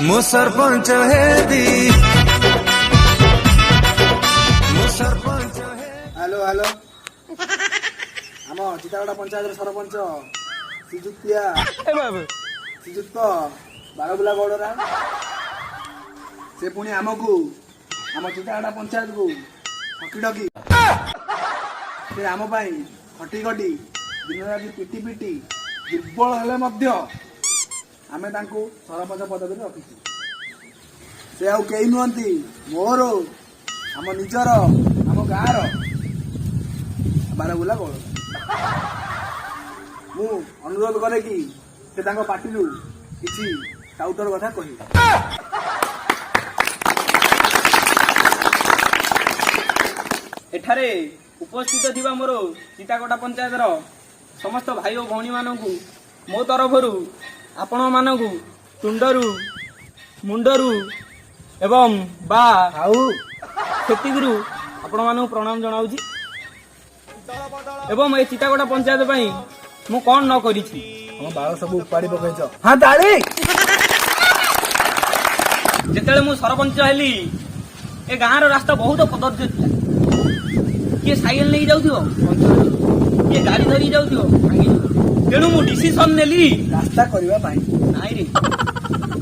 मु सरपंच हेबी मु sarpanch hello hello आम चितागड़ा पंचायत सरपंच श्रीजुक्त बारबुला गौड़रा से पुणी आमको आम चितागड़ा पंचायत को हकी डकी से आम खटी खटी दिन राति पिटी पिटी दुर्बल हेले आमे तांको सरपंच पदवी रखी से आउ कई नुहति मोर आम निजर आम गाँव बारबुला गौड़ मु अनुरोध करे कि से तांको पार्टी किसी टाउटर कथा कही एठारे उपस्थित थिबा मोर चितागड़ा पंचायत समस्त भाई और भौणी मानू मो तरफ आपण मानू तुंडरू मुंडरू एवं बा सेतिकरू आपण मानू प्रणाम जनाऊची एवं ए चितागड़ा पंचायत पई मु कोन न करी छी हम बाळ सब उपाड़ी पकैछ हां ताली जेतेले मु सरपंच हेली ए गाँव रास्ता बहुत कदर्य थिला किए साइकेल नहीं जाउथियो किए गाड़ी धरी जाउथियो तेणु मु डिसीजन नेली रास्ता करबा पाई नाई रे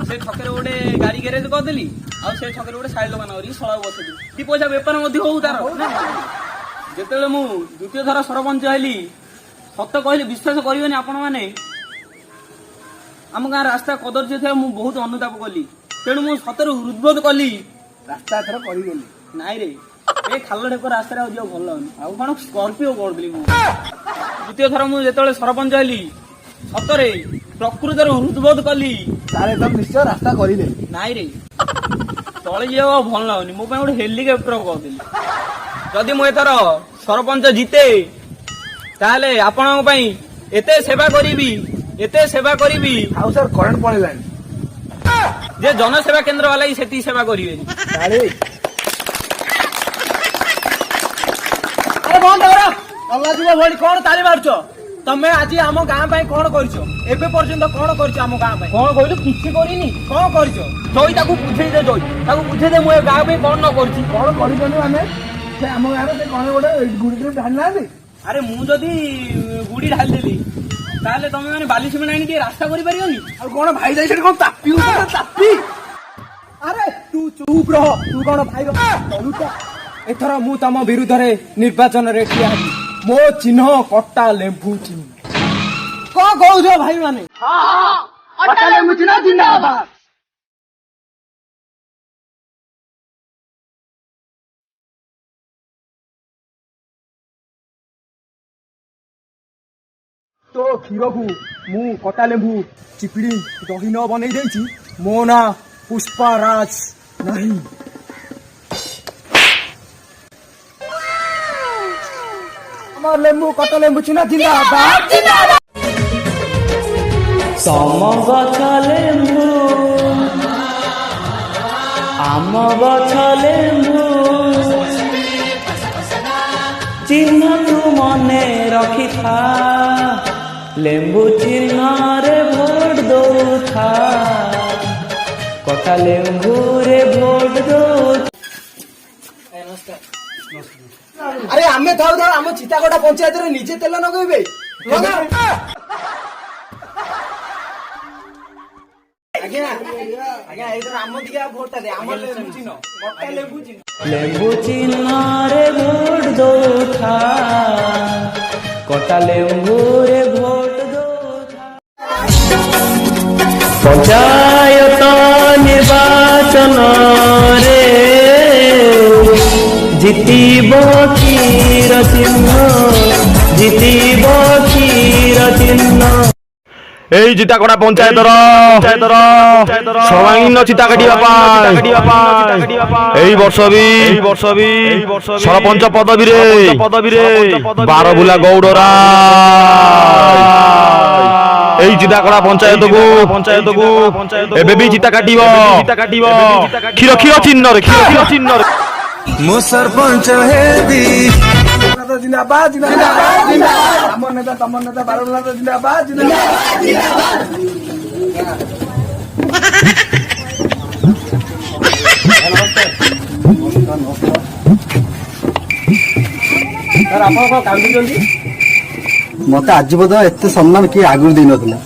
से छकरे गोटे गाड़ी गैरेज कर देली आ से छकरे गोटे साइड दुकान करी सळा बसदी ती पैसा बेपार मध्ये होउ तार जेतेले मु द्वितीय थर सरपंच हेली सत्य कहले विश्वास करियोनी आपण माने आम गाँ रास्ता कदर्य थे मु बहुत अनुताप कली तेणु मु सतर हृदबोध कली रास्ता थर करी गेली नाई रे ए खाल ढेकर रास्ता जो भल आउ कौन स्कर्पिओ करदेली द्वितीय थर मुझे सरपंच हेली सतरे प्रकृत हृदबोध कली तारे एकदम निश्चय रास्ता करी नाई रे तले जा भल लगनी मो गोटे हेलिकप्टर करदेली जदि मु एथर सरपंच जीते ताले आपण एते सेवा करी आउ सर करंट पड़ेलानी जे जनसेवा केंद्र वाला ही सेती सेवा करिवे तारे अरे बंद करो अल्लाह जीव भली कौन ताली मारछ तमे आज आम गाँ पाई कौन करछो एबे पर्यंत कौन करछ आम गाँ पाई कौन कहलु किछि करिनी कौन करछ जई ताकू बुझेई दे मु ए गाँ पाई कौन न करछि कौन करिजनु आमे से आम गाँव से कौन गोटे गुड़ी ढालना अरे मु जदी गुड़ी ढाल देली ताले तमे माने बाली सिमेंट आनी के रास्ता करि परियोनी आ कौन भाई जाई से कौन तापी तापी अरे तू चुप रह तू कौन भाई एथर मु तम विरुद्ध रे निर्वाचन रे ठिया हेबी मो चिन्ह कट्टा लेम्बू चिन्ह कौन कहू भाई माने कट्टा लेम्बू चिन्ह जिंदाबाद तो क्षीर को मु कटा लेम्बू चिपिड़ी दही न बनई देछि मो ना पुष्पराज नहीं हमार लेम्बू कटा लेम्बू चिन्ह जिंदाबाद सम गछ लेम्बू आम गछ लेम्बू चिन्ह तू मने रखी था लेम्बू चिन्ह रे भोट दो था कटा लेम्बू रे भोट दो। अरे आमे थाउ थाउ आम चितागड़ा पंचायत रे निजे तेल नगैबे आज्ञा आज्ञा एथर आम दिया भोट दे आम लेम्बू चिन्ह कटा लेम्बू चिन्ह लेम्बू चिन्ह रे भोट दो था कटा लेम्बू रे भोट दो था। पंचायत निर्वाचन रे जितिब क्षीर चिन्ह এই চিতাকড়া পঞ্চায়েতর সর্বাঙ্গীন চিতা কাটিবা এই বর্ষ বি সরপঞ্চ পদবীরে বারবুলা গৌড়রা এই চিতাকড়া পঞ্চায়েতকু এবে বি চিতা কাটিব ক্ষীর চিহ্নরে मु सरपंच हेबी जिंदाबाद जिंदाबाद जिंदाबाद अमर नेता तमर नेता बारबुला जिंदाबाद जिंदाबाद ସାର୍ ଆପଣ କଣ କାନ୍ଦୁଛନ୍ତି? ମତେ ଆଜି ବୋଧ ଏତେ ସମ୍ମାନ କିଏ ଆଗରୁ ଦେଇନଥିଲା।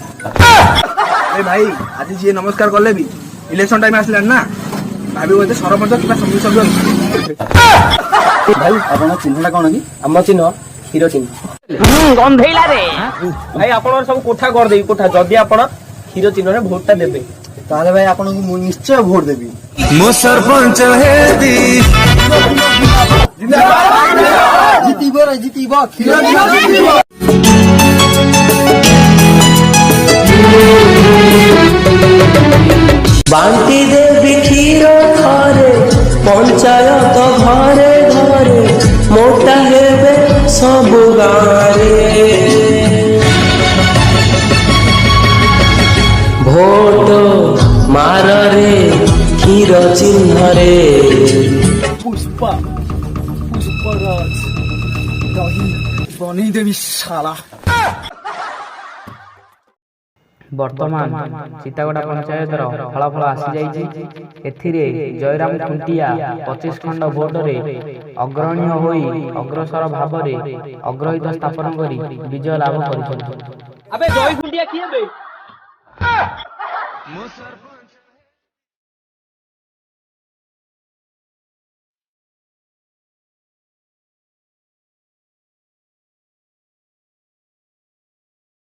ଆରେ ଭାଇ ଆଜି ଯିଏ ନମସ୍କାର କଲେ ବି ଇଲେକ୍ସନ ଟାଇମ ଆସିଲାଣି ନା, ଭାବିବ ଏତେ ସରପଞ୍ଚ କିମ୍ବା ସମିତି ସଭ୍ୟ। ଭାଇ ଆପଣଙ୍କ ଚିହ୍ନଟା କଣ କି? ଆମ ଚିହ୍ନ କ୍ଷୀର ଚିହ୍ନ। ଗନ୍ଧେଇଲା ରେ ଭାଇ ଆପଣଙ୍କର ସବୁ କୋଠା କରିଦେବି କୋଠା, ଯଦି ଆପଣ କ୍ଷୀର ଚିହ୍ନରେ ଭୋଟ ଟା ଦେବେ। ତାହେଲେ ଭାଇ ଆପଣଙ୍କୁ ମୁଁ ନିଶ୍ଚୟ ଭୋଟ ଦେବି। ମୁଁ ସରପଞ୍ଚ ହେବି। ଜିତିବ ରେ ଜିତିବ, କ୍ଷୀର ଜିତିବ। ବାଣ୍ଟି ଦେବି କ୍ଷୀର ଥରେ ପଞ୍ଚାୟତ ଘରେ ଘରେ, ମୋଟା ହେବେ ସବୁ ଗାଁରେ। ଭୋଟ ମାରରେ କ୍ଷୀର ଚିହ୍ନରେ। ପୁଷ୍ପା ପୁଷ୍ପରାଜ ଦହି ବନେଇଦେବି ଶାଲା। ବର୍ତ୍ତମାନ ଚିତାଗଡ଼ା ପଞ୍ଚାୟତର ଫଳାଫଳ ଆସିଯାଇଛି। ଏଥିରେ ଜୟରାମ ଖୁଣ୍ଟିଆ 25 ଖଣ୍ଡ ଭୋଟରେ ଅଗ୍ରଣୀ ହୋଇ ଅଗ୍ରସର ଭାବରେ ଅଗ୍ରହିତ ସ୍ଥାପନ କରି ବିଜୟ ଲାଭ କରିଛନ୍ତି। ଆବେ ଜୟ ଖୁଣ୍ଟିଆ କିଏ ବେ? ମୁଁ ସରପଞ୍ଚ